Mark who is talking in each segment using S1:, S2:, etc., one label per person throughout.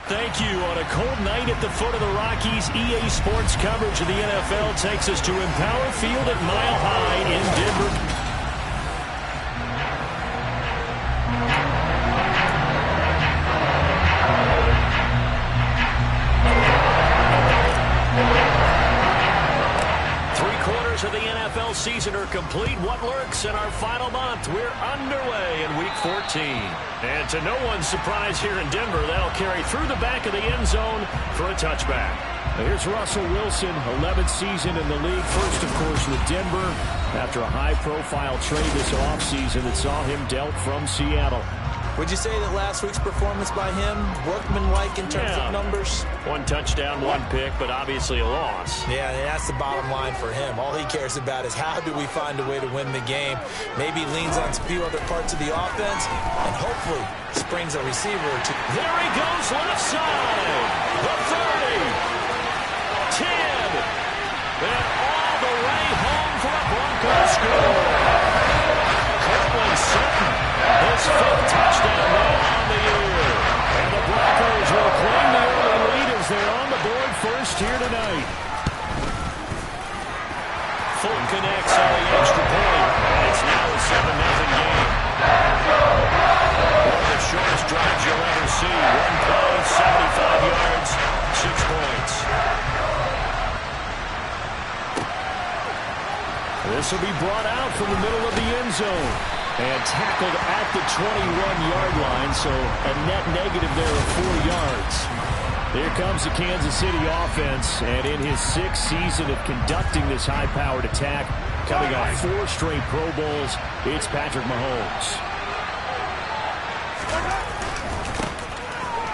S1: Thank you. On a cold night at the foot of the Rockies, EA Sports coverage of the NFL takes us to Empower Field at Mile High in Denver. Of the NFL season are complete. What lurks in our final month? We're underway in Week 14. And to no one's surprise here in Denver, that'll carry through the back of the end zone for a touchback. Here's Russell Wilson, 11th season in the league. First, of course, with Denver after a high-profile trade this offseason that saw him dealt from Seattle.
S2: Would you say that last week's performance by him, workmanlike in terms of numbers?
S1: One touchdown, one pick, but obviously a loss.
S2: Yeah, that's the bottom line for him. All he cares about is how do we find a way to win the game. Maybe leans on a few other parts of the offense, and hopefully springs a receiver or two.
S1: There he goes, left side. The 30. 10. And all the way home for a Broncos score. Cortland Sutton, his 5th touchdown now on the year. And the Broncos will claim the early lead as they're on the board first here tonight. Fulton connects on the extra point. It's now a 7-0 game. One of the shortest drives you'll ever see. One play, 75 yards, 6 points. This will be brought out from the middle of the end zone. And tackled at the 21-yard line, so a net negative there of 4 yards. Here comes the Kansas City offense, and in his 6th season of conducting this high-powered attack, coming off 4 straight Pro Bowls, it's Patrick Mahomes.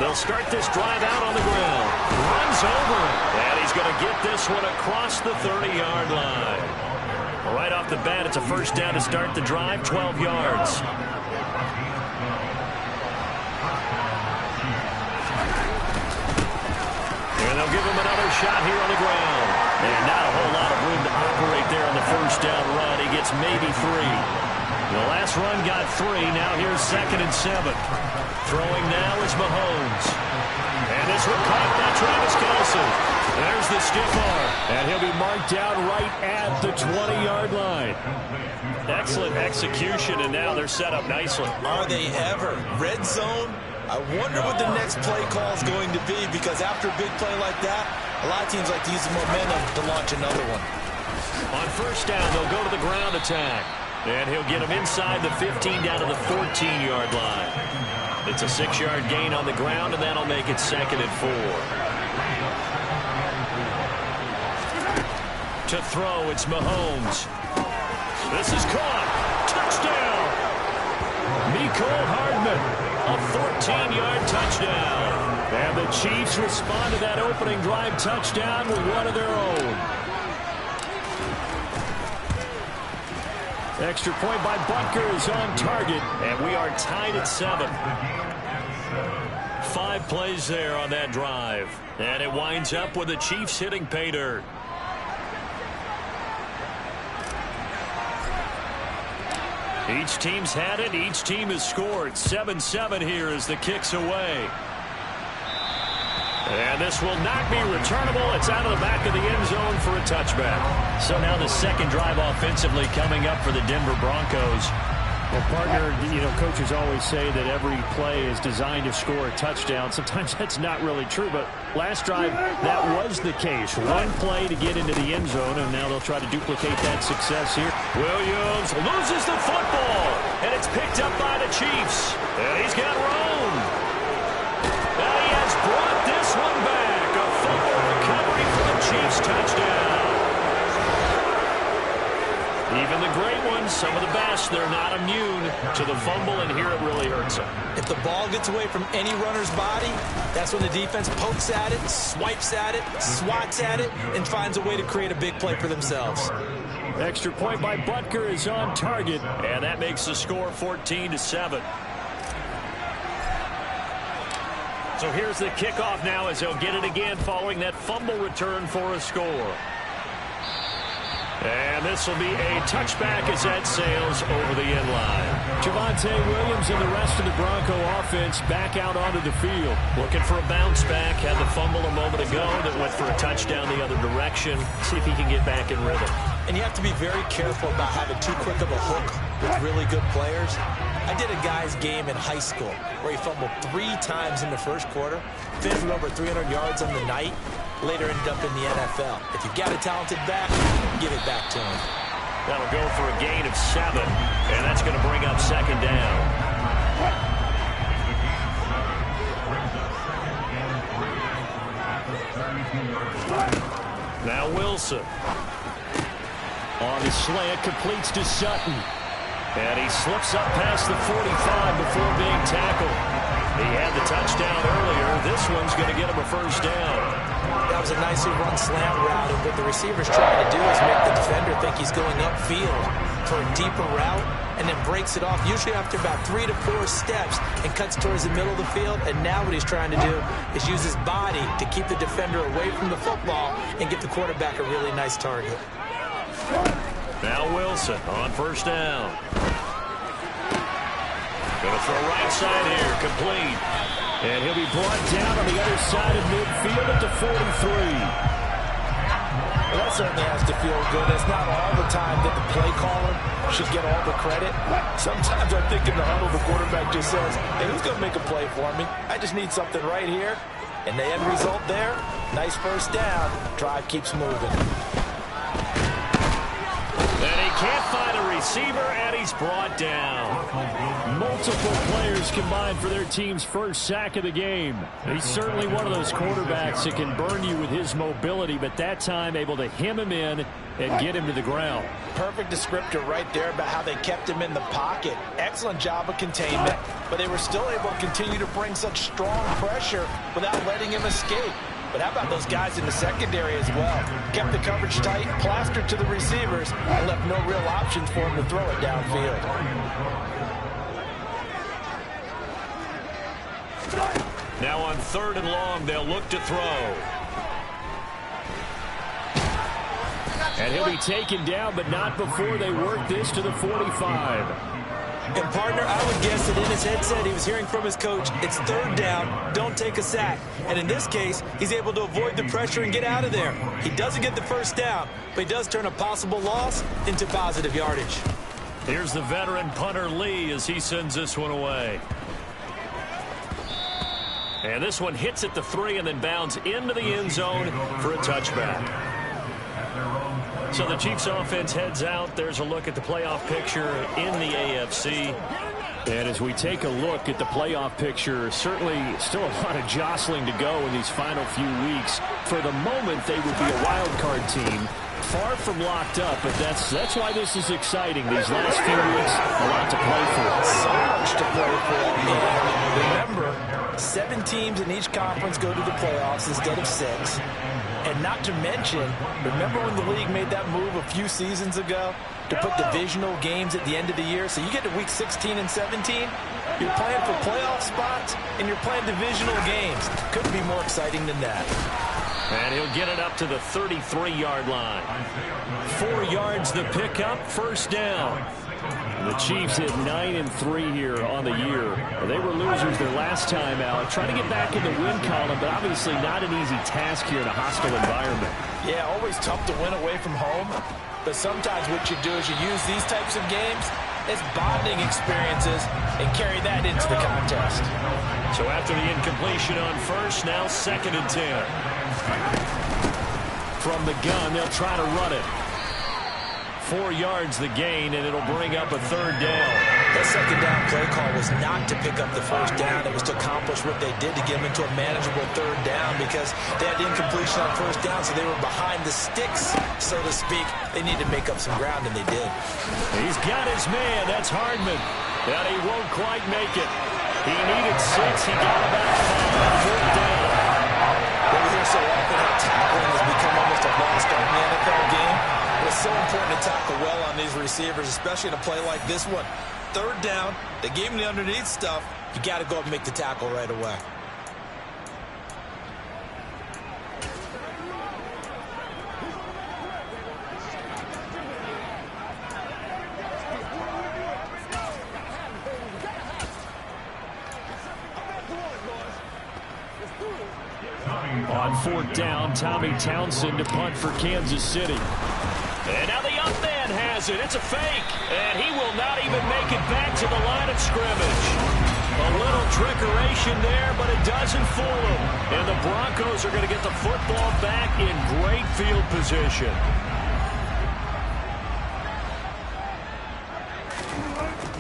S1: They'll start this drive out on the ground. Runs over it, and he's going to get this one across the 30-yard line. Right off the bat, it's a first down to start the drive, 12 yards. And they'll give him another shot here on the ground. And not a whole lot of room to operate there on the first down run. He gets maybe 3. The last run got 3. Now here's 2nd and 7. Throwing now is Mahomes. And this one caught by Travis Kelce. There's the stiff arm. And he'll be marked down right at the 20-yard line. Excellent execution, and now they're set up nicely.
S2: Are they ever? Red zone? I wonder what the next play call is going to be, because after a big play like that, a lot of teams like to use the momentum to launch another one.
S1: On first down, they'll go to the ground attack. And he'll get him inside the 15 down to the 14-yard line. It's a 6-yard gain on the ground, and that'll make it 2nd and 4. To throw, it's Mahomes. This is caught. Touchdown. Mecole Hardman, a 14-yard touchdown. And the Chiefs respond to that opening drive touchdown with one of their own. Extra point by Butker is on target, and we are tied at 7. 5 plays there on that drive. And it winds up with the Chiefs hitting pay dirt. Each team's had it. Each team has scored. 7-7 here as the kick's away. And this will not be returnable. It's out of the back of the end zone for a touchback. So now the second drive offensively coming up for the Denver Broncos. Well, partner, coaches always say that every play is designed to score a touchdown. Sometimes that's not really true, but last drive, that was the case. One play to get into the end zone, and now they'll try to duplicate that success here. Williams loses the football, and it's picked up by the Chiefs. And he's got room. Now he has brought this one back. A fumble recovery for the Chiefs touchdown. Even the great ones, some of the best, they're not immune to the fumble, and here it really hurts them.
S2: If the ball gets away from any runner's body, that's when the defense pokes at it, swipes at it, swats at it, and finds a way to create a big play for themselves.
S1: Extra point by Butker is on target, and that makes the score 14-7. So here's the kickoff now as they'll get it again following that fumble return for a score. And this will be a touchback as that sails over the end line. Javonte Williams and the rest of the Bronco offense back out onto the field. Looking for a bounce back. Had the fumble a moment ago that went for a touchdown the other direction. See if he can get back in rhythm.
S2: And you have to be very careful about having too quick of a hook with really good players. I did a guy's game in high school where he fumbled 3 times in the first quarter, finished with over 300 yards on the night, later ended up in the NFL. If you've got a talented back, give it back to him.
S1: That'll go for a gain of 7, and that's going to bring up second down. Now Wilson. On the slant, completes to Sutton. And he slips up past the 45 before being tackled. He had the touchdown earlier. This one's going to get him a first down.
S2: That was a nicely run slant route, and what the receiver's trying to do is make the defender think he's going upfield for a deeper route, and then breaks it off, usually after about 3 to 4 steps, and cuts towards the middle of the field. And now what he's trying to do is use his body to keep the defender away from the football and get the quarterback a really nice target.
S1: Now Wilson on first down. Going to throw right side here, complete. And he'll be brought down on the other side of midfield at the 43.
S2: Well, that certainly has to feel good. It's not all the time that the play caller should get all the credit. Sometimes I think in the huddle, the quarterback just says, hey, who's going to make a play for me? I just need something right here. And the end result there, nice first down. Drive keeps moving.
S1: And he can't find a receiver, and he's brought down. Multiple players combined for their team's first sack of the game. He's certainly one of those quarterbacks that can burn you with his mobility, but that time able to hem him in and get him to the ground.
S2: Perfect descriptor right there about how they kept him in the pocket. Excellent job of containment, but they were still able to continue to bring such strong pressure without letting him escape. But how about those guys in the secondary as well? Kept the coverage tight, plastered to the receivers, and left no real options for him to throw it downfield.
S1: Now on 3rd and long, they'll look to throw. And he'll be taken down, but not before they work this to the 45.
S2: And, partner, I would guess that in his headset he was hearing from his coach, it's 3rd down, don't take a sack. And in this case, he's able to avoid the pressure and get out of there. He doesn't get the first down, but he does turn a possible loss into positive yardage.
S1: Here's the veteran punter Lee as he sends this one away. And this one hits at the 3 and then bounds into the end zone for a touchback. So the Chiefs offense heads out. There's a look at the playoff picture in the AFC. And as we take a look at the playoff picture, certainly still a lot of jostling to go in these final few weeks. For the moment, they would be a wild card team. Far from locked up, but that's why this is exciting. These last few weeks, a lot to play for.
S2: So much to play for. And remember, 7 teams in each conference go to the playoffs instead of 6. And not to mention, remember when the league made that move a few seasons ago to put divisional games at the end of the year? So you get to week 16 and 17, you're playing for playoff spots, and you're playing divisional games. Couldn't be more exciting than that.
S1: And he'll get it up to the 33-yard line. 4 yards the pickup, first down. The Chiefs hit 9-3 here on the year. They were losers their last time out. Trying to get back in the win column, but obviously not an easy task here in a hostile environment.
S2: Yeah, always tough to win away from home. But sometimes what you do is you use these types of games as bonding experiences and carry that into the contest.
S1: So after the incompletion on first, now 2nd and 10. From the gun, they'll try to run it. 4 yards the gain, and it'll bring up a 3rd down.
S2: That 2nd down play call was not to pick up the first down. It was to accomplish what they did to get them into a manageable 3rd down because they had incompletion on first down, so they were behind the sticks, so to speak. They needed to make up some ground, and they did.
S1: He's got his man. That's Hardman. And he won't quite make it. He needed 6. He got about 5. 4th down.
S2: What we hear so often, how tackling has become almost a lost art in the NFL game. It's so important to tackle well on these receivers, especially in a play like this one. 3rd down, they gave him the underneath stuff. You got to go up and make the tackle right away.
S1: On fourth down, Tommy Townsend to punt for Kansas City. And now the young man has it. It's a fake. And he will not even make it back to the line of scrimmage. A little trickeration there, but it doesn't fool him. And the Broncos are going to get the football back in great field position.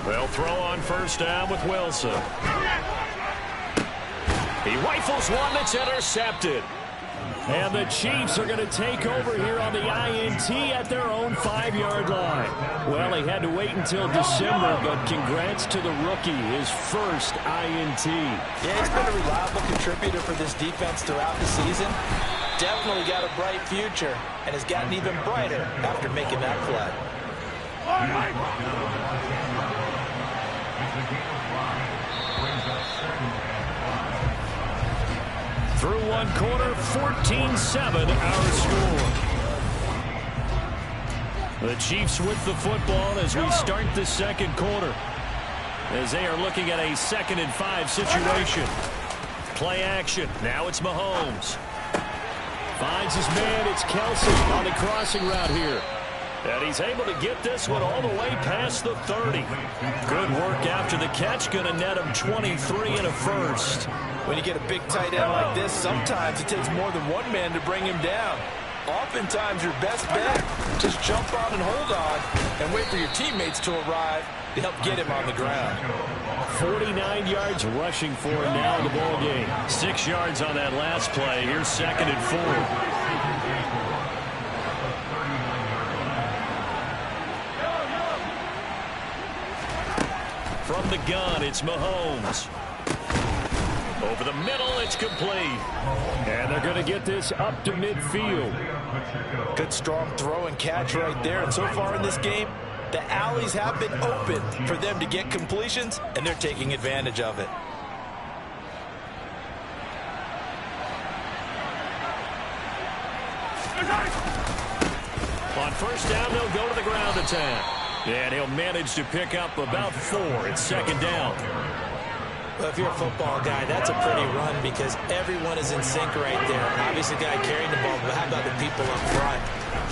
S1: They'll throw on first down with Wilson. He rifles one that's intercepted. And the Chiefs are going to take over here on the INT at their own 5-yard line. Well, he had to wait until December, but congrats to the rookie, his first INT.
S2: Yeah, he's been a reliable contributor for this defense throughout the season. Definitely got a bright future and has gotten even brighter after making that play.
S1: Through one quarter, 14-7 our score. The Chiefs with the football as we start the second quarter. As they are looking at a 2nd and 5 situation. Play action. Now it's Mahomes. Finds his man. It's Kelsey on the crossing route here. And he's able to get this one all the way past the 30. Good work after the catch. Going to net him 23 and a first.
S2: When you get a big tight end like this, sometimes it takes more than one man to bring him down. Oftentimes, your best bet, just jump on and hold on and wait for your teammates to arrive to help get him on the ground.
S1: 49 yards rushing for him now in the ball game. 6 yards on that last play. Here's 2nd and 4. From the gun, it's Mahomes. Over the middle, it's complete. And they're going to get this up to midfield.
S2: Good strong throw and catch right there. And so far in this game, the alleys have been open for them to get completions, and they're taking advantage of it.
S1: On first down, they'll go to the ground attack. And he'll manage to pick up about 4. It's 2nd down.
S2: Well, if you're a football guy, that's a pretty run because everyone is in sync right there. Obviously, the guy carrying the ball, but how about the people up front?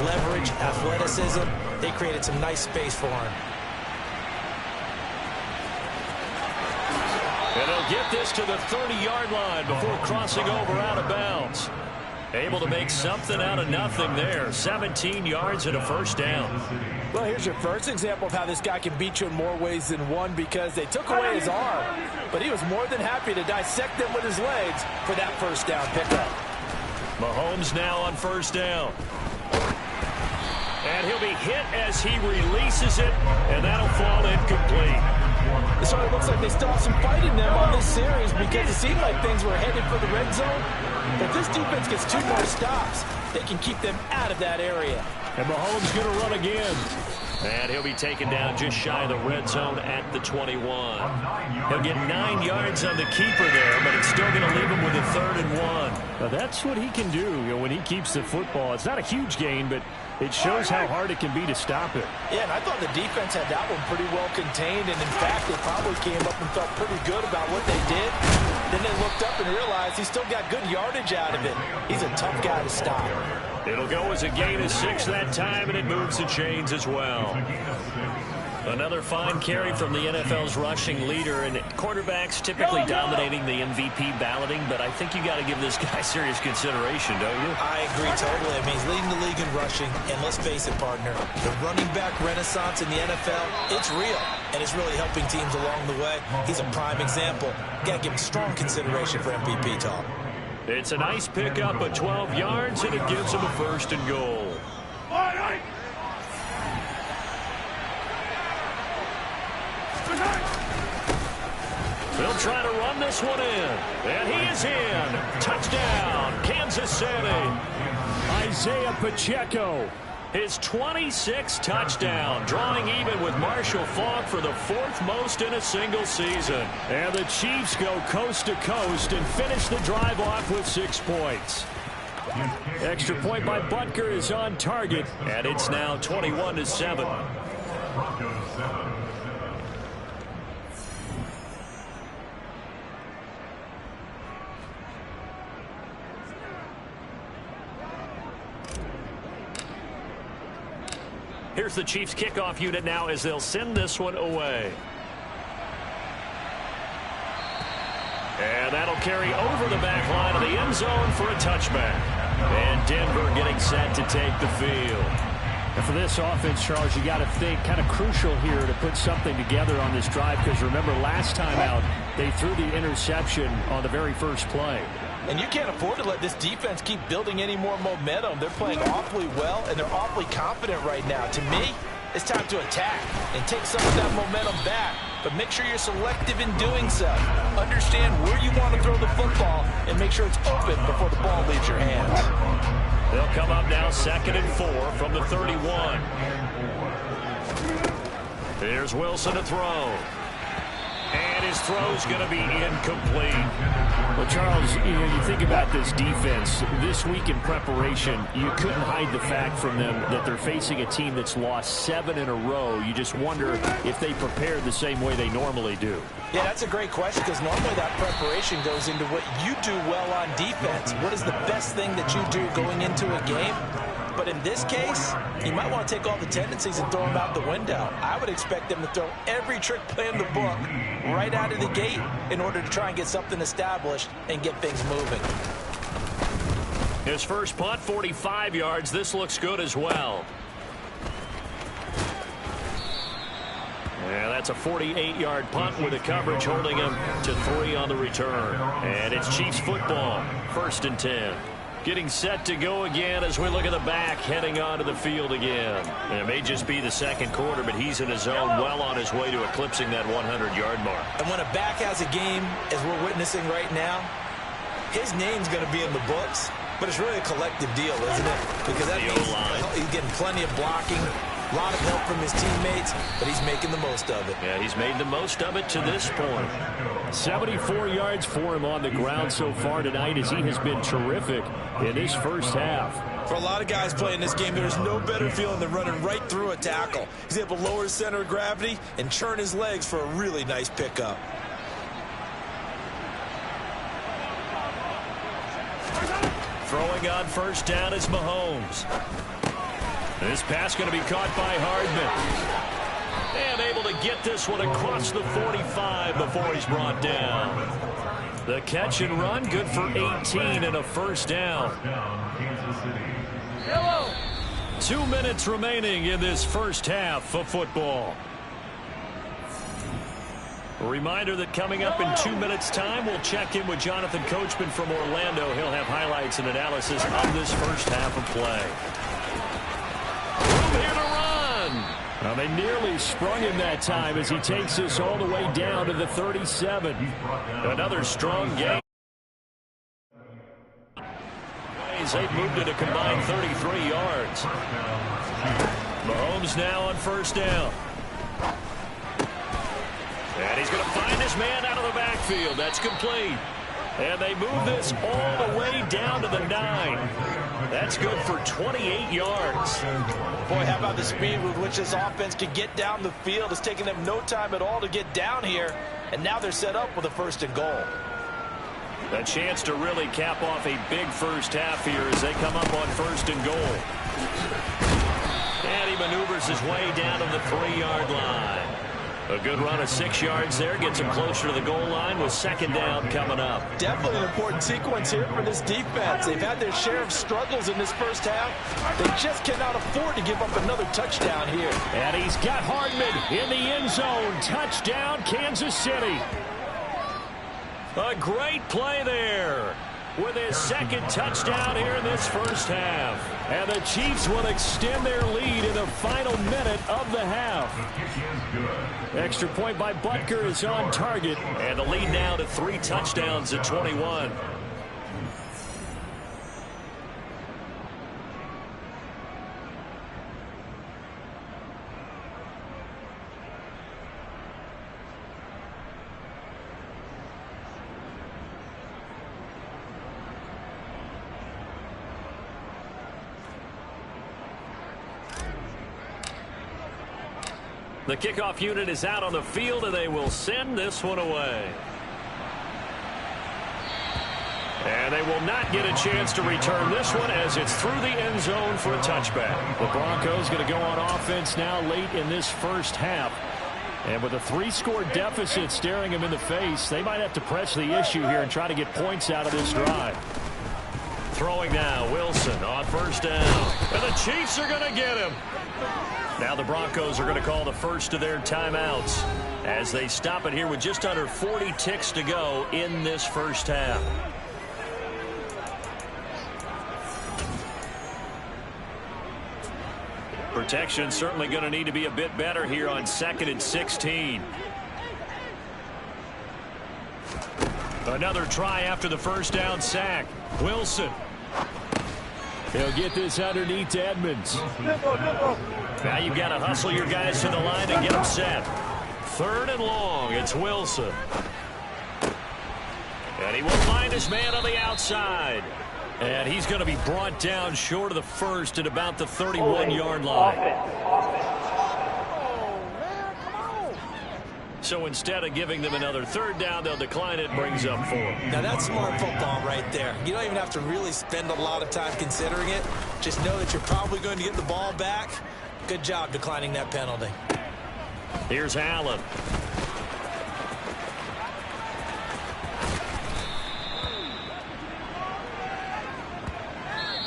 S2: Leverage, athleticism, they created some nice space for him.
S1: And he'll get this to the 30-yard line before crossing over out of bounds. Able to make something out of nothing there. 17 yards and a first down.
S2: Well, here's your first example of how this guy can beat you in more ways than one because they took away his arm, but he was more than happy to dissect them with his legs for that first down pickup.
S1: Mahomes now on first down. And he'll be hit as he releases it, and that'll fall incomplete.
S2: It sort of looks like they still have some fight in them on this series because it seemed like things were headed for the red zone. If this defense gets 2 more stops, they can keep them out of that area.
S1: And Mahomes going to run again. And he'll be taken down just shy of the red zone at the 21. He'll get 9 yards on the keeper there, but it's still going to leave him with a 3rd and 1. Now that's what he can do, when he keeps the football. It's not a huge gain, but it shows how hard it can be to stop it.
S2: Yeah, and I thought the defense had that one pretty well contained, and in fact, they probably came up and felt pretty good about what they did. Then they looked up and realized he still got good yardage out of it. He's a tough guy to stop.
S1: It'll go as a gain of 6 that time, and it moves the chains as well. Another fine carry from the NFL's rushing leader, and quarterbacks typically dominating the MVP balloting, but I think you got to give this guy serious consideration, don't you?
S2: I agree totally. I mean, he's leading the league in rushing, and let's face it, partner, the running back renaissance in the NFL, it's real, and it's really helping teams along the way. He's a prime example. Got to give him strong consideration for MVP talk.
S1: It's a nice pickup of 12 yards, and it gives him a 1st and goal. They'll try to run this one in. And he is in. Touchdown, Kansas City. Isaiah Pacheco, his 26th touchdown, drawing even with Marshall Faulk for the 4th most in a single season. And the Chiefs go coast to coast and finish the drive off with 6 points. Extra point by Butker is on target, and it's now 21-7. Here's the Chiefs kickoff unit now as they'll send this one away. And that'll carry over the back line of the end zone for a touchback. And Denver getting set to take the field.
S3: And for this offense, Charles, you got to think kind of crucial here to put something together on this drive, because remember last time out they threw the interception on the very first play.
S2: And you can't afford to let this defense keep building any more momentum. They're playing awfully well, and they're awfully confident right now. To me, it's time to attack and take some of that momentum back. But make sure you're selective in doing so. Understand where you want to throw the football and make sure it's open before the ball leaves your hands.
S1: They'll come up now 2nd and 4 from the 31. Here's Wilson to throw. And his throw's going to be incomplete.
S3: Well, Charles, you think about this defense. This week in preparation, you couldn't hide the fact from them that they're facing a team that's lost 7 in a row. You just wonder if they prepared the same way they normally do.
S2: Yeah, that's a great question, because normally that preparation goes into what you do well on defense. What is the best thing that you do going into a game? But in this case, you might want to take all the tendencies and throw them out the window. I would expect them to throw every trick play in the book right out of the gate in order to try and get something established and get things moving.
S1: His first punt, 45 yards. This looks good as well. And that's a 48-yard punt with the coverage holding him to 3 on the return. And it's Chiefs football, 1st and 10. Getting set to go again as we look at the back heading onto the field again. And it may just be the second quarter, but he's in his zone, well on his way to eclipsing that 100-yard mark.
S2: And when a back has a game, as we're witnessing right now, his name's going to be in the books, but it's really a collective deal, isn't it? Because that means he's getting plenty of blocking, a lot of help from his teammates, but he's making the most of it.
S1: Yeah, he's made the most of it to this point.
S3: 74 yards for him on the ground so far tonight, as he has been terrific in this first half.
S2: For a lot of guys playing this game, there's no better feeling than running right through a tackle. He's able to lower his center of gravity and churn his legs for a really nice pickup.
S1: Throwing on first down is Mahomes. This pass going to be caught by Hardman. And able to get this one across the 45 before he's brought down. The catch and run, good for 18 and a first down. 2 minutes remaining in this first half of football. A reminder that coming up in 2 minutes' time, we'll check in with Jonathan Coachman from Orlando. He'll have highlights and analysis of this first half of play. Room here to run.
S3: Well, they nearly sprung him that time as he takes this all the way down to the 37.
S1: Another strong game. They've moved it a combined 33 yards. Mahomes now on first down. And he's going to find his man out of the backfield. That's complete. And they move this all the way down to the 9. That's good for 28 yards.
S2: Boy, how about the speed with which this offense can get down the field? It's taking them no time at all to get down here. And now they're set up with a 1st and goal.
S1: A chance to really cap off a big first half here as they come up on 1st and goal. And he maneuvers his way down to the 3-yard line. A good run of 6 yards there gets him closer to the goal line with 2nd down coming up.
S2: Definitely an important sequence here for this defense. They've had their share of struggles in this first half. They just cannot afford to give up another touchdown here.
S3: And he's got Hardman in the end zone. Touchdown, Kansas City.
S1: A great play there with his 2nd touchdown here in this first half.
S3: And the Chiefs will extend their lead in the final minute of the half. Extra point by Butker is on target.
S1: And the lead now to 3 touchdowns at 21. The kickoff unit is out on the field, and they will send this one away. And And they will not get a chance to return this one as it's through the end zone for a touchback.
S3: The Broncos going to go on offense now late in this first half. And with a 3-score deficit staring them in the face, they might have to press the issue here and try to get points out of this drive.
S1: Throwing now, Wilson on first down. And the Chiefs are going to get him. Now the Broncos are going to call the first of their timeouts as they stop it here with just under 40 ticks to go in this first half. Protection certainly going to need to be a bit better here on 2nd and 16. Another try after the first down sack. Wilson.
S3: He'll get this underneath to Edmonds.
S1: Now you've got to hustle your guys to the line and get them set. 3rd and long. It's Wilson. And he will find his man on the outside. And he's going to be brought down short of the first at about the 31-yard line. So instead of giving them another 3rd down, they'll decline it. Brings up 4.
S2: Now that's smart football right there. You don't even have to really spend a lot of time considering it. Just know that you're probably going to get the ball back. Good job declining that penalty.
S1: Here's Allen.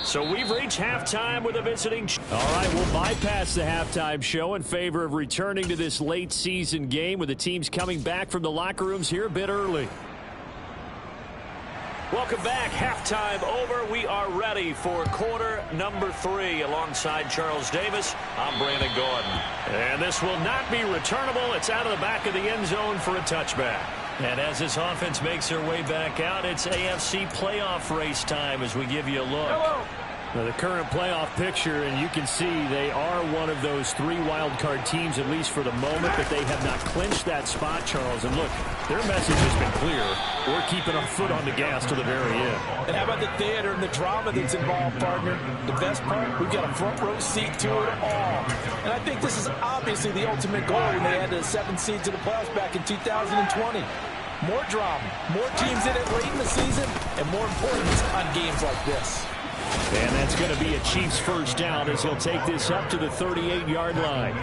S1: So we've reached halftime with a visiting.
S3: All right, we'll bypass the halftime show in favor of returning to this late season game with the teams coming back from the locker rooms here a bit early.
S1: Welcome back. Halftime over. We are ready for quarter number 3. Alongside Charles Davis, I'm Brandon Gordon. And this will not be returnable. It's out of the back of the end zone for a touchback. And as this offense makes their way back out, it's AFC playoff race time as we give you a look.
S3: Now, the current playoff picture, and you can see they are one of those 3 wild card teams, at least for the moment, but they have not clinched that spot, Charles. And look, their message has been clear. We're keeping our foot on the gas to the very end.
S2: And how about the theater and the drama that's involved, partner? The best part, we've got a front row seat to it all. And I think this is obviously the ultimate goal when they added a 7th seed to the playoffs back in 2020. More drama, more teams in it late in the season, and more importance on games like this.
S3: And that's going to be a Chiefs first down as he'll take this up to the 38-yard line.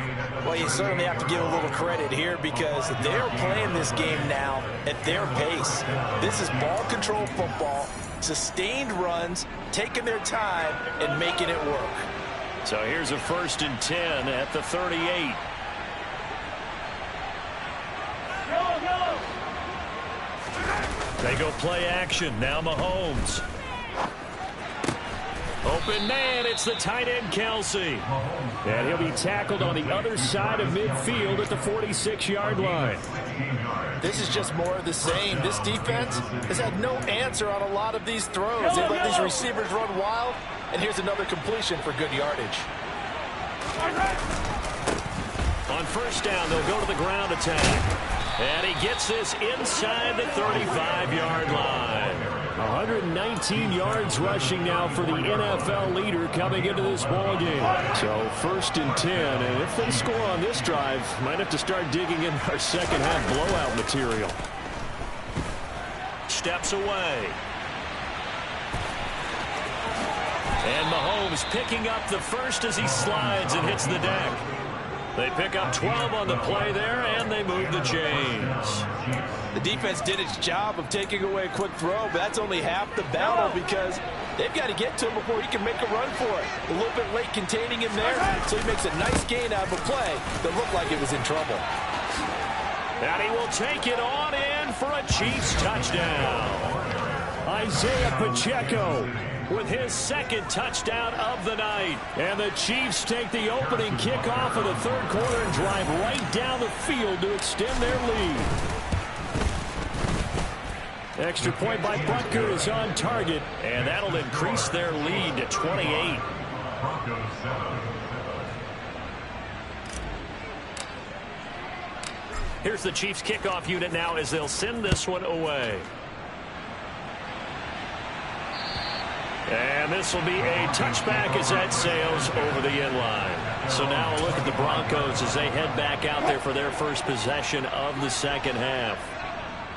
S2: Well, you certainly have to give a little credit here because they're playing this game now at their pace. This is ball control football, sustained runs, taking their time, and making it work.
S1: So here's a 1st and 10 at the 38. They go play action. Now Mahomes. Open man, it's the tight end, Kelsey.
S3: And he'll be tackled on the other side of midfield at the 46-yard line.
S2: This is just more of the same. This defense has had no answer on a lot of these throws. They let these receivers run wild, and here's another completion for good yardage.
S1: On first down, they'll go to the ground attack. And he gets this inside the 35-yard line.
S3: 119 yards rushing now for the NFL leader coming into this ball game. So 1st and 10, and if they score on this drive, might have to start digging in our second half blowout material.
S1: Steps away. And Mahomes picking up the first as he slides and hits the deck. They pick up 12 on the play there, and they move the chains.
S2: The defense did its job of taking away a quick throw, but that's only half the battle because they've got to get to him before he can make a run for it. A little bit late containing him there, so he makes a nice gain out of a play that looked like it was in trouble.
S1: And he will take it on in for a Chiefs touchdown.
S3: Isaiah Pacheco
S1: with his 2nd touchdown of the night.
S3: And the Chiefs take the opening kickoff of the 3rd quarter and drive right down the field to extend their lead. Extra point by Butker is on target.
S1: And that'll increase their lead to 28. Here's the Chiefs kickoff unit now as they'll send this one away. And this will be a touchback as that sails over the end line. So now a look at the Broncos as they head back out there for their first possession of the second half.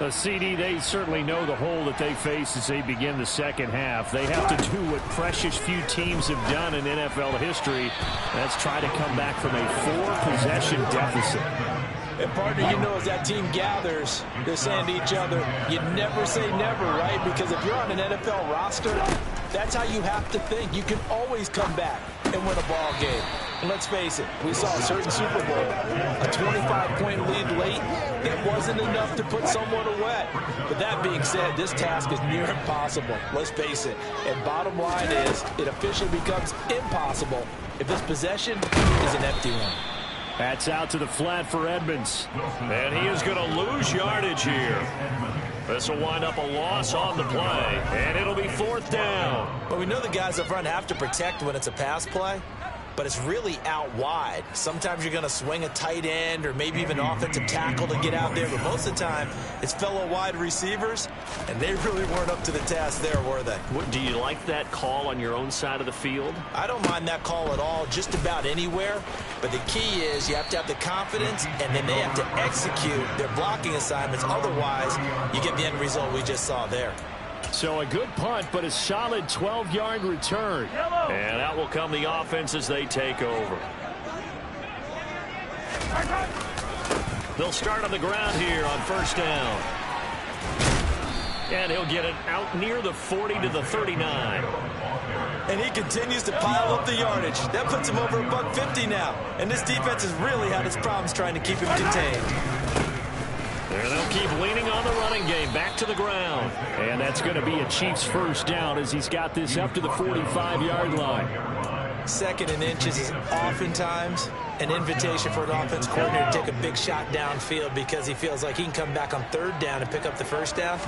S3: CD, they certainly know the hole that they face as they begin the second half. They have to do what precious few teams have done in NFL history. That's try to come back from a 4-possession deficit.
S2: And partner, you know, as that team gathers, they're saying to each other, you never say never, right? Because if you're on an NFL roster, that's how you have to think. You can always come back and win a ball game. And let's face it, we saw a certain Super Bowl, a 25-point lead late. That wasn't enough to put someone away. But that being said, this task is near impossible. Let's face it. And bottom line is, it officially becomes impossible if this possession is an empty one.
S3: That's out to the flat for Edmonds.
S1: And he is going to lose yardage here. This will wind up a loss on the play, and it'll be 4th down.
S2: Well, we know the guys up front have to protect when it's a pass play, but it's really out wide. Sometimes you're going to swing a tight end or maybe even offensive tackle to get out there, but most of the time it's fellow wide receivers, and they really weren't up to the task there, were they?
S1: Do you like that call on your own side of the field?
S2: I don't mind that call at all, just about anywhere, but the key is you have to have the confidence, and then they have to execute their blocking assignments. Otherwise, you get the end result we just saw there.
S3: So a good punt, but a solid 12-yard return.
S1: And out will come the offense as they take over. They'll start on the ground here on 1st down. And he'll get it out near the 40 to the 39.
S2: And he continues to pile up the yardage. That puts him over $150 now. And this defense has really had its problems trying to keep him contained.
S3: And they'll keep leaning on the running game. Back to the ground. And that's going to be a Chiefs 1st down as he's got this up to the 45-yard line.
S2: 2nd and inches is oftentimes an invitation for an offense coordinator to take a big shot downfield because he feels like he can come back on 3rd down and pick up the 1st down.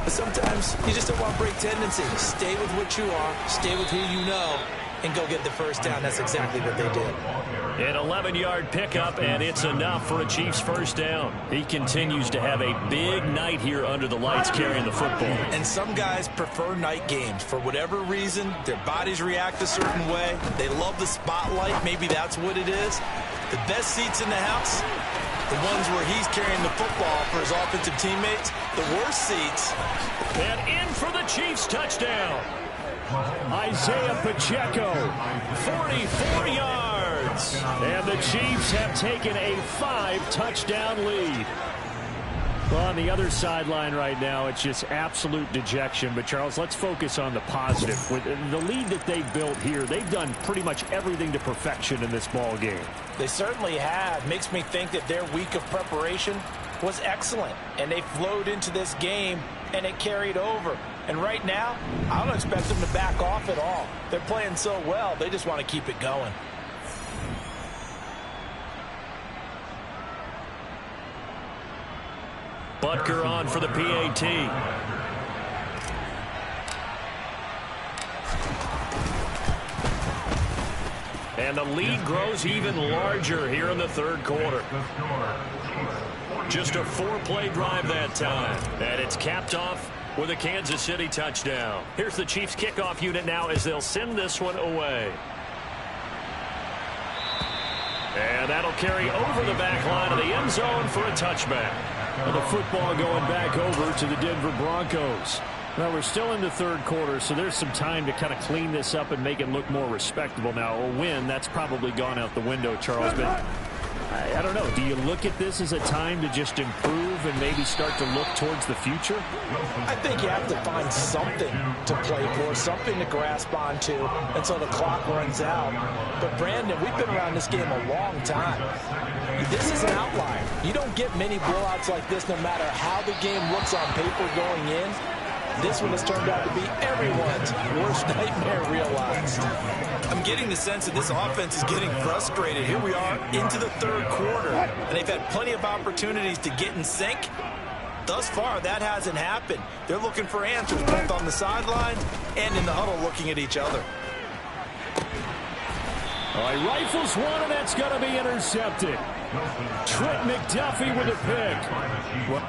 S2: But sometimes you just don't want to break tendency. Stay with what you are, stay with who you know, and go get the 1st down. That's exactly what they did.
S1: An 11-yard pickup, and it's enough for a Chiefs 1st down. He continues to have a big night here under the lights carrying the football.
S2: And some guys prefer night games. For whatever reason, their bodies react a certain way. They love the spotlight. Maybe that's what it is. The best seats in the house, the ones where he's carrying the football for his offensive teammates. The worst seats.
S1: And in for the Chiefs touchdown.
S3: Isaiah Pacheco, 44 yards. And the Chiefs have taken a 5-touchdown lead. Well, on the other sideline right now, it's just absolute dejection. But, Charles, let's focus on the positive. With the lead that they've built here, they've done pretty much everything to perfection in this ball game.
S2: They certainly have. Makes me think that their week of preparation was excellent. And they flowed into this game, and it carried over. And right now, I don't expect them to back off at all. They're playing so well, they just want to keep it going.
S1: Butker on for the PAT. And the lead grows even larger here in the 3rd quarter. Just a 4-play drive that time. And it's capped off with a Kansas City touchdown. Here's the Chiefs kickoff unit now as they'll send this one away. And that'll carry over the back line of the end zone for a touchback.
S3: Well, the football going back over to the Denver Broncos. Well, we're still in the 3rd quarter, so there's some time to kind of clean this up and make it look more respectable. Now, a win, that's probably gone out the window, Charles, but I don't know. Do you look at this as a time to just improve and maybe start to look towards the future?
S2: I think you have to find something to play for, something to grasp onto until the clock runs out. But, Brandon, we've been around this game a long time. This is an outlier. You don't get many blowouts like this no matter how the game looks on paper going in. This one has turned out to be everyone's worst nightmare realized. I'm getting the sense that this offense is getting frustrated. Here we are into the 3rd quarter, and they've had plenty of opportunities to get in sync. Thus far, that hasn't happened. They're looking for answers both on the sidelines and in the huddle looking at each other.
S3: All right, rifles one, and that's going to be intercepted. Trent McDuffie with a pick. Well,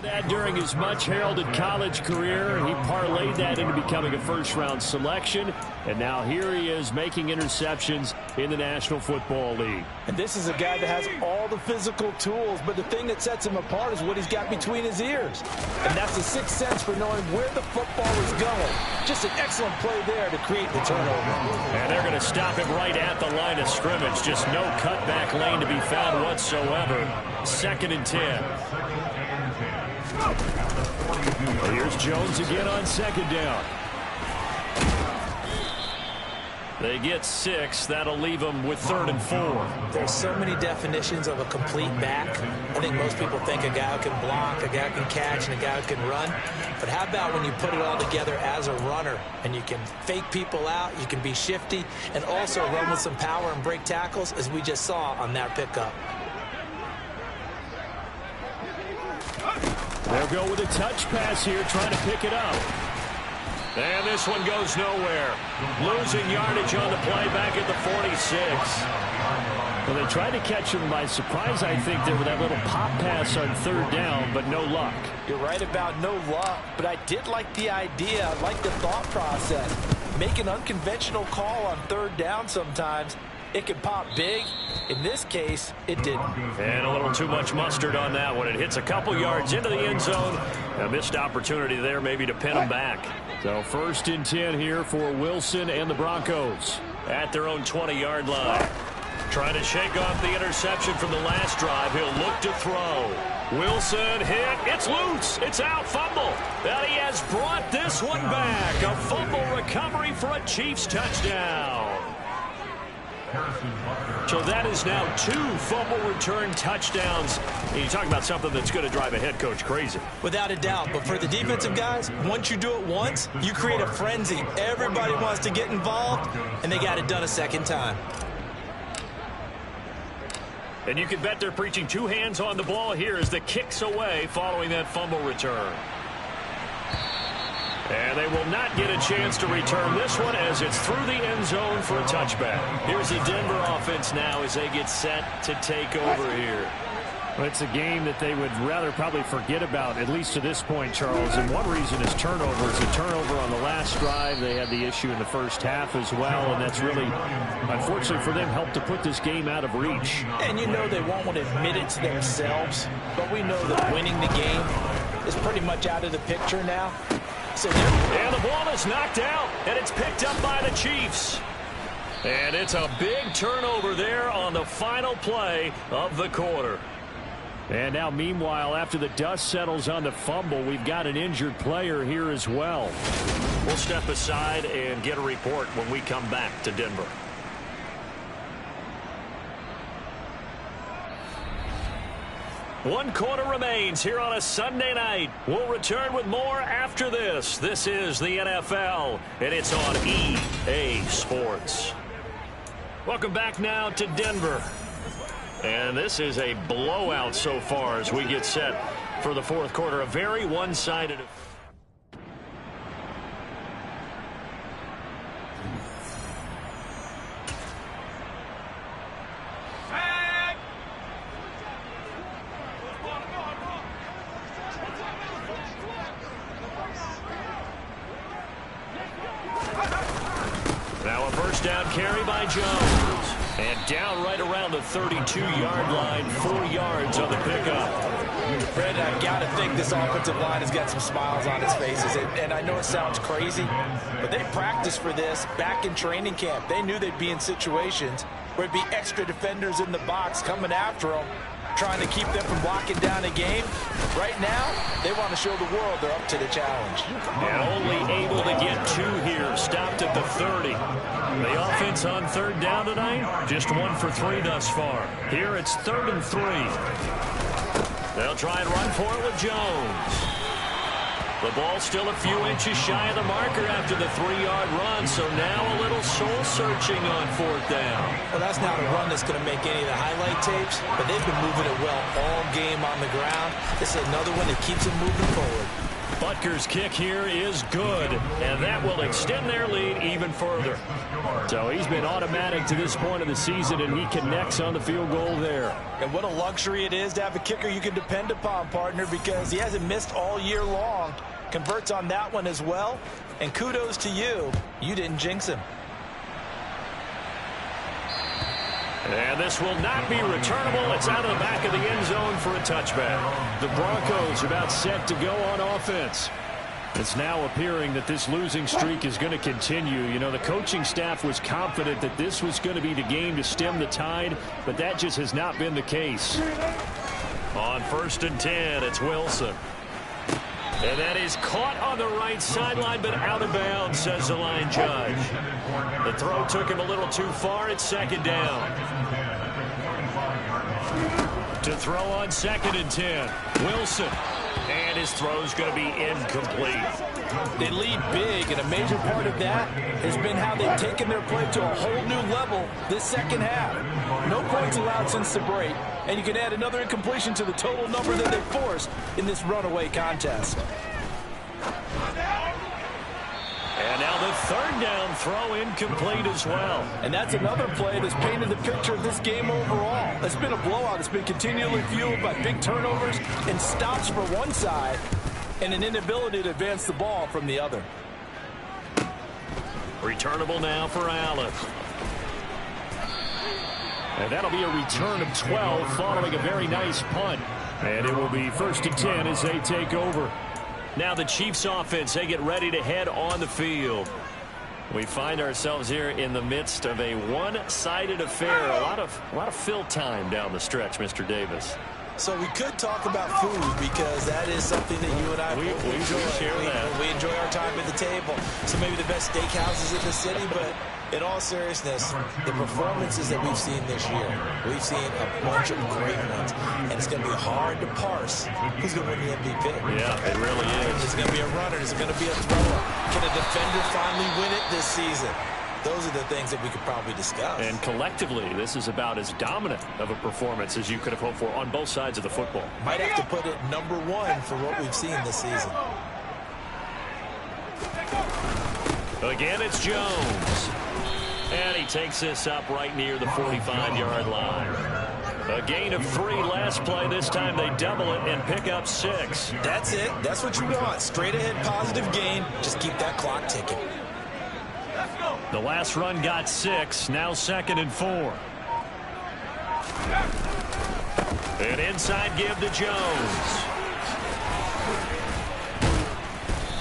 S3: That during his much-heralded college career, he parlayed that into becoming a first-round selection, and now here he is making interceptions in the National Football League.
S2: And this is a guy that has all the physical tools, but the thing that sets him apart is what he's got between his ears. And that's the sixth sense for knowing where the football is going. Just an excellent play there to create the turnover.
S1: And they're going to stop him right at the line of scrimmage. Just no cutback lane to be found whatsoever. 2nd and 10.
S3: Well, here's Jones again on 2nd down.
S1: They get 6. That'll leave them with 3rd and 4.
S2: There's so many definitions of a complete back. I think most people think a guy who can block, a guy who can catch, and a guy who can run. But how about when you put it all together as a runner, and you can fake people out, you can be shifty, and also run with some power and break tackles, as we just saw on that pickup.
S3: They'll go with a touch pass here, trying to pick it up.
S1: And this one goes nowhere. Losing yardage on the play back at the 46.
S3: Well, they tried to catch him by surprise, I think, there with that little pop pass on 3rd down, but no luck.
S2: You're right about no luck, but I did like the idea. I like the thought process. Make an unconventional call on 3rd down sometimes. It can pop big. In this case, it didn't.
S1: And a little too much mustard on that one. It hits a couple yards into the end zone. A missed opportunity there maybe to pin them back.
S3: So 1st and 10 here for Wilson and the Broncos.
S1: At their own 20-yard line. Trying to shake off the interception from the last drive. He'll look to throw. Wilson hit. It's loose. It's out. Fumble. And he has brought this one back. A fumble recovery for a Chiefs touchdown. So that is now 2 fumble return touchdowns. And you talk about something that's going to drive a head coach crazy.
S2: Without a doubt. But for the defensive guys, once you do it once, you create a frenzy. Everybody wants to get involved, and they got it done a second time.
S1: And you can bet they're preaching 2 hands on the ball here as the kick's away following that fumble return. And they will not get a chance to return this one as it's through the end zone for a touchback. Here's the Denver offense now as they get set to take over here.
S3: Well, it's a game that they would rather probably forget about, at least to this point, Charles. And one reason is turnovers. A turnover on the last drive. They had the issue in the first half as well, and that's really, unfortunately for them, helped to put this game out of reach.
S2: And you know they won't want to admit it to themselves, but we know that winning the game is pretty much out of the picture now.
S1: And the ball is knocked out, and it's picked up by the Chiefs. And it's a big turnover there on the final play of the quarter.
S3: And now, meanwhile, after the dust settles on the fumble, we've got an injured player here as well.
S1: We'll step aside and get a report when we come back to Denver. One quarter remains here on a Sunday night. We'll return with more after this. This is the NFL, and it's on EA Sports. Welcome back now to Denver. And this is a blowout so far as we get set for the 4th quarter. A very one-sided. Now a first down carry by Jones. And down right around the 32-yard line, 4 yards on the pickup.
S2: Brandon, I've got to think this offensive line has got some smiles on its faces. And I know it sounds crazy, but they practiced for this back in training camp. They knew they'd be in situations where it'd be extra defenders in the box coming after them, trying to keep them from locking down a game. Right now, they want to show the world they're up to the challenge.
S1: And only able to get 2 here, stopped at the 30. The offense on 3rd down tonight, just 1 for 3 thus far. Here it's 3rd and 3. They'll try and run for it with Jones. The ball still a few inches shy of the marker after the 3-yard run, so now a little soul-searching on 4th down.
S2: Well, that's not a run that's going to make any of the highlight tapes, but they've been moving it well all game on the ground. This is another one that keeps them moving forward.
S1: Butker's kick here is good, and that will extend their lead even further.
S3: So he's been automatic to this point of the season, and he connects on the field goal there.
S2: And what a luxury it is to have a kicker you can depend upon, partner, because he hasn't missed all year long. Converts on that one as well. And kudos to you. You didn't jinx him.
S1: And this will not be returnable. It's out of the back of the end zone for a touchback.
S3: The Broncos about set to go on offense. It's now appearing that this losing streak is going to continue. You know, the coaching staff was confident that this was going to be the game to stem the tide, but that just has not been the case.
S1: On 1st and 10, it's Wilson. And that is caught on the right sideline, but out of bounds, says the line judge. The throw took him a little too far. It's 2nd down. To throw on 2nd and 10, Wilson. And his throw's going to be incomplete.
S2: They lead big, and a major part of that has been how they've taken their play to a whole new level this second half. No points allowed since the break, and you can add another incompletion to the total number that they forced in this runaway contest.
S1: And now the 3rd down throw incomplete as well.
S2: And that's another play that's painted the picture of this game overall. It's been a blowout. It's been continually fueled by big turnovers and stops for one side and an inability to advance the ball from the other.
S1: Returnable now for Allen.
S3: And that'll be a return of 12 following a very nice punt. And it will be 1st and 10 as they take over.
S1: Now the Chiefs offense, they get ready to head on the field. We find ourselves here in the midst of a one-sided affair. A lot of fill time down the stretch, Mr. Davis.
S2: So we could talk about food because that is something that you and I
S1: we enjoy.
S2: We enjoy our time at the table. So maybe the best steakhouses in the city, but in all seriousness, the performances that we've seen this year, we've seen a bunch of great ones, and it's going to be hard to parse who's going to win the MVP.
S1: Yeah, it really is.
S2: Is it going to be a runner? Is it going to be a thrower? Can a defender finally win it this season? Those are the things that we could probably discuss.
S1: And collectively, this is about as dominant of a performance as you could have hoped for on both sides of the football.
S2: Might have to put it number 1 for what we've seen this season.
S1: Again, it's Jones. And he takes this up right near the 45-yard line. A gain of 3 last play. This time they double it and pick up 6.
S2: That's it. That's what you want. Straight ahead positive gain. Just keep that clock ticking.
S1: The last run got 6. Now 2nd and 4. An inside give to Jones.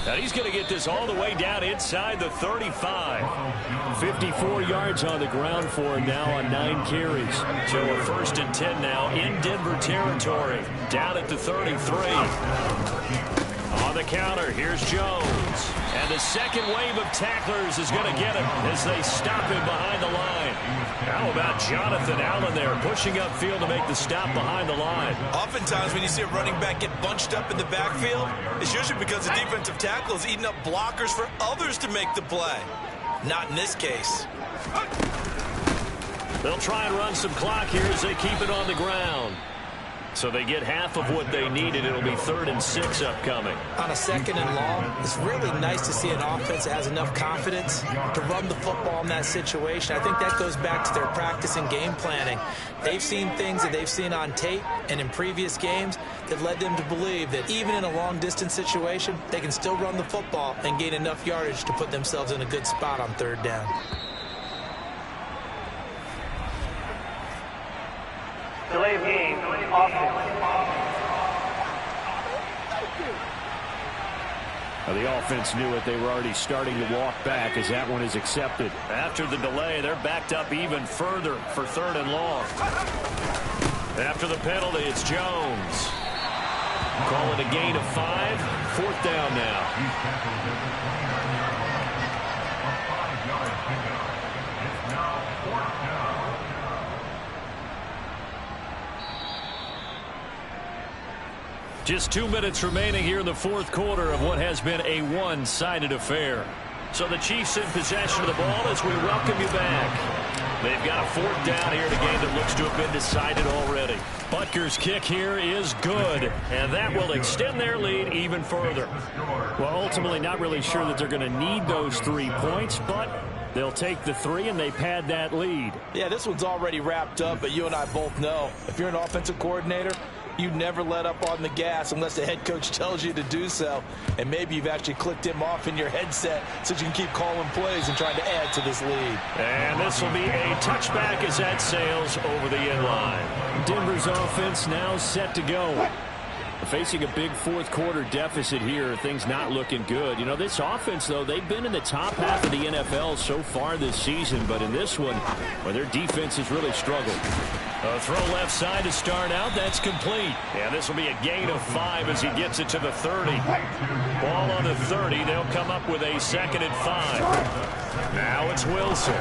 S1: And he's going to get this all the way down inside the 35.
S3: 54 yards on the ground for him now on 9 carries.
S1: So a 1st and 10 now in Denver territory. Down at the 33. On the counter, here's Jones. And the second wave of tacklers is going to get him as they stop him behind the line. How about Jonathan Allen there pushing upfield to make the stop behind the line?
S2: Oftentimes when you see a running back get bunched up in the backfield, it's usually because the defensive tackle is eating up blockers for others to make the play. Not in this case.
S1: They'll try and run some clock here as they keep it on the ground. So they get half of what they needed. It'll be 3rd and 6 upcoming.
S2: On a 2nd and long, it's really nice to see an offense that has enough confidence to run the football in that situation. I think that goes back to their practice and game planning. They've seen things that they've seen on tape and in previous games that led them to believe that even in a long-distance situation, they can still run the football and gain enough yardage to put themselves in a good spot on 3rd down.
S4: Delay of game, offense.
S3: The offense knew it. They were already starting to walk back as that one is accepted.
S1: After the delay, they're backed up even further for 3rd and long. After the penalty, it's Jones. Call it a gain of 5. 4th down now. Just 2 minutes remaining here in the 4th quarter of what has been a one-sided affair. So the Chiefs in possession of the ball as we welcome you back. They've got a fourth down here in a game that looks to have been decided already. Butker's kick here is good, and that will extend their lead even further.
S3: Well, ultimately not really sure that they're going to need those 3 points, but they'll take the 3 and they pad that lead.
S2: Yeah, this one's already wrapped up, but you and I both know if you're an offensive coordinator, you never let up on the gas unless the head coach tells you to do so. And maybe you've actually clicked him off in your headset so you can keep calling plays and trying to add to this lead.
S1: And this will be a touchback as that sails over the end line.
S3: Denver's offense now set to go. Facing a big fourth quarter deficit here, things not looking good. You know, this offense, though, they've been in the top half of the NFL so far this season, but in this one, well, their defense has really struggled.
S1: A throw left side to start out. That's complete. And this will be a gain of 5 as he gets it to the 30. Ball on the 30. They'll come up with a 2nd and 5. Now it's Wilson.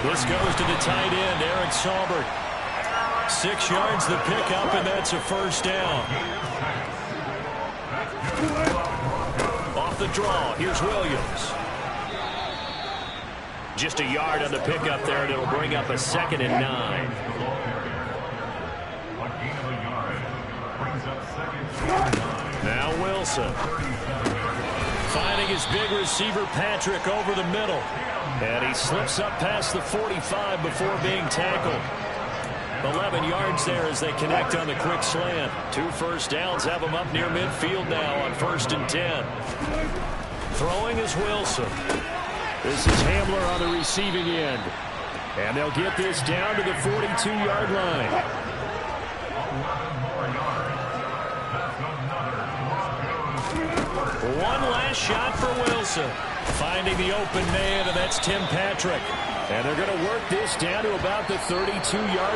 S1: This goes to the tight end, Eric Saubert. 6 yards the pickup, and that's a first down. Off the draw, here's Williams. Just a yard on the pickup there, and it'll bring up a 2nd and 9. Now Wilson. Finding his big receiver, Patrick, over the middle. And he slips up past the 45 before being tackled. 11 yards there as they connect on the quick slant. 2 first downs have them up near midfield now on 1st and 10. Throwing is Wilson.
S3: This is Hamler on the receiving end. And they'll get this down to the 42-yard line.
S1: One last shot for Wilson. Finding the open man, and that's Tim Patrick.
S3: And they're going to work this down to about the 32-yard line.